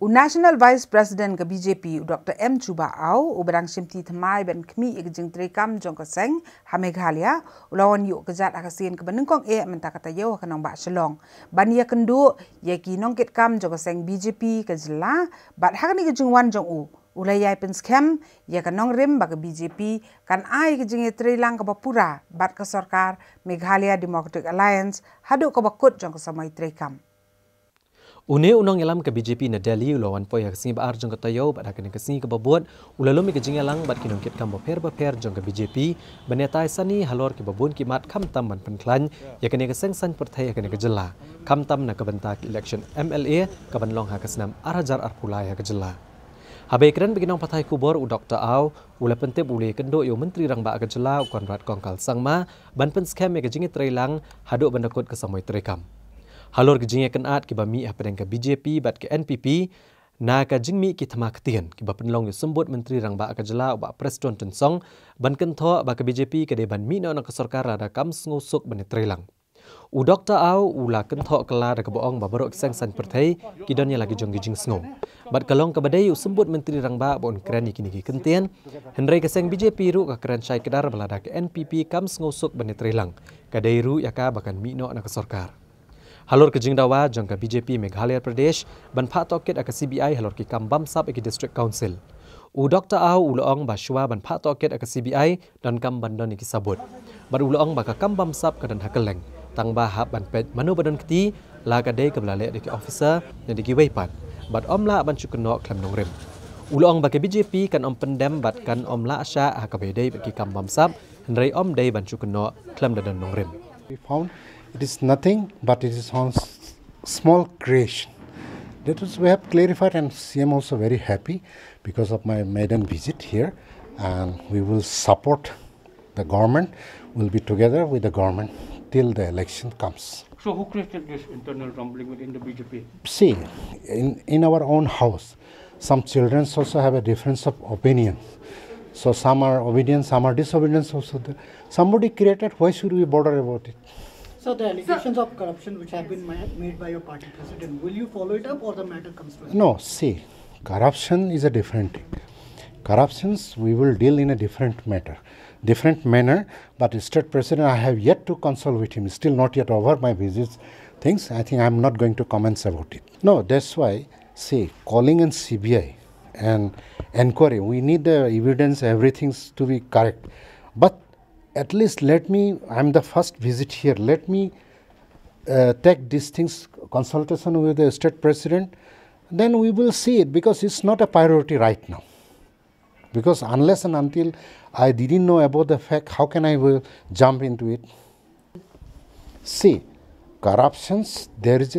National Vice President ke BJP Dr. M. Chuba Au uberang simti thamai ben kmi ikjing trekam jong ka seng ha Meghalaya ulawan yu kejat akasin ke benengkong menta kata yo kanong ba Shillong ban ya kendu ye ki nong ket kam jong ka seng BJP ke jela bat hakni ke jungwan jong ulayai pen scam ya kanong rem ba ke BJP kan ai ke jing trelang ka bapura bat ke sarkar Meghalaya Democratic Alliance hadu ka bakut jong ka samai trekam. Une unong yalam ke BJP na Delhi ulawan poy haksing ba arjong katayo bad hakin kasing ke babuat ulalom ke jingalang bad kinongkit kam baper jong ke BJP banetai sani halor ke babun kimat kam tam ban penklan ya kene keseng san pertai kene ke jela kam tam na kebentak election MLA ke banlong ha kesnam arajar arpulai ha ke jela habe keren beginong patai kubor u Dr. Au ula pentep ule kendo yo menteri rang ba ke jela konrad kongkal sangma ban pen scam ke jingit trailang haduk bandakut ke samoi trekam halor ke jingnya kenat ki bami apedeng ke BJP bat ke NPP na ka jingmi ki thama ktien ki ba penlong yu sembut menteri rang ba ka jela ba preston tensong ban kentho ba ke BJP ke de ban mi na ke sarkar ada kam ngusuk ban trelang u Dr. Au ula kentho kala da ke boong ba barok seng san perthai ki donya lagi jong jing sngo bat kalong ke badai yu sembut menteri rang ba bon krani kini ki kentien henry ke seng BJP ru ka kran syai kedar balada ke NPP kam ngusuk ban trelang kadai ru yaka bakan mi na ke sarkar halor ke jingdawa jangka BJP Meghalaya Pradesh ban pha toket ak CBI halor ki kambam sab ek district council u Dr. Au uloong baswa ban pha toket ak CBI dan kam bandon ki sabut bar uloong baka kambam sab kadan hakeleng tang ba hab ban pet manu badan kti la ka dei ke blale ki officer yang di weipan bat omla ban chukenok klam nongrem uloong baka BJP kan om pendem bat kan omla asha ha ka bedei ki kambam sab hendrai om dei ban chukenok klam dadan nongrem we found it is nothing but it is on small creation. That was we have clarified, and CM also very happy because of my maiden visit here, and we will support the government. We'll be together with the government till the election comes. So who created this internal rumbling within the BJP? See, in our own house, some children also have a difference of opinion. So some are obedient, some are disobedient also. Somebody created, why should we bother about it? So the allegations of corruption which have been made by your party president, will you follow it up or the matter comes to us? No, see, corruption is a different thing. Corruptions we will deal in a different manner, but the state president, I have yet to consult with him. Still not yet over my visits things. I think I am not going to comment about it. No, that's why, see, calling in CBI and inquiry, we need the evidence, everything to be correct. But at least let me, I'm the first visit here, let me take these things, consultation with the state president, then we will see it, because it's not a priority right now. Because unless and until I didn't know about the fact, how can I will jump into it? See, corruptions, there is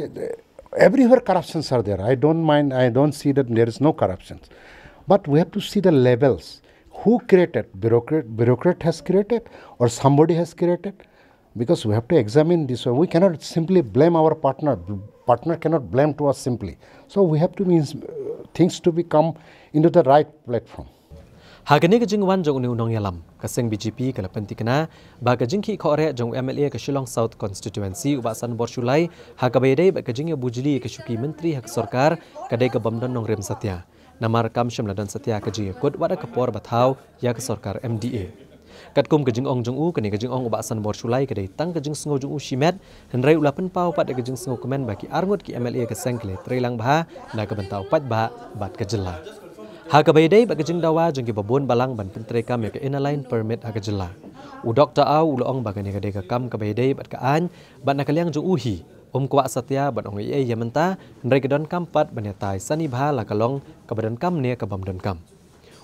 everywhere corruptions are there. I don't mind, I don't see that there is no corruptions. But we have to see the levels. Who created? Bureaucrat has created, or somebody has created? Because we have to examine this. We cannot simply blame our partner. Partner cannot blame to us simply. So we have to mean things to become into the right platform. Hagani ke jingwan jong unong yalam kaseng BJP kala pentikna ba ka jingki khore jong MLA ke Shillong South constituency ubasan Borshulai ha ka bedai ba ka jingya bujli ke syuki menteri hak sarkar kadai ke bamdon nong rem satya namar kam shimla dan satya ke jingya kod wada ke por bathau ya ke sarkar MDA katkum ke jing ong jong u ke jing ong ubasan Borshulai kadai tang ke jing sngo jong u shimet henrai ulapen pau pat ke jing sngo komen baki arngot ki MLA ke sengkle trelang bah na ke bentau pat ba bat ke jela Haka baydai bagi jing dawa jeng ki babon balang ban pentre kam ya ke inaline permit haka jela. U Dr. Au uloong bagani kadai ka kam ka baydai bat ka an bat nakaliang jung uhi. Kwa satya bat ong ye yamenta ndrai kedon kampat banetai sani bha la kalong ka badan kam ne ka bamdon kam.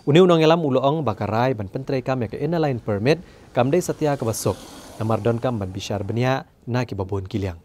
Uni unong elam uloong bakarai ban pentre kam ya ke inaline permit kam dai satya ka basok. Namar don kam ban bishar benia na ki babon kiliang.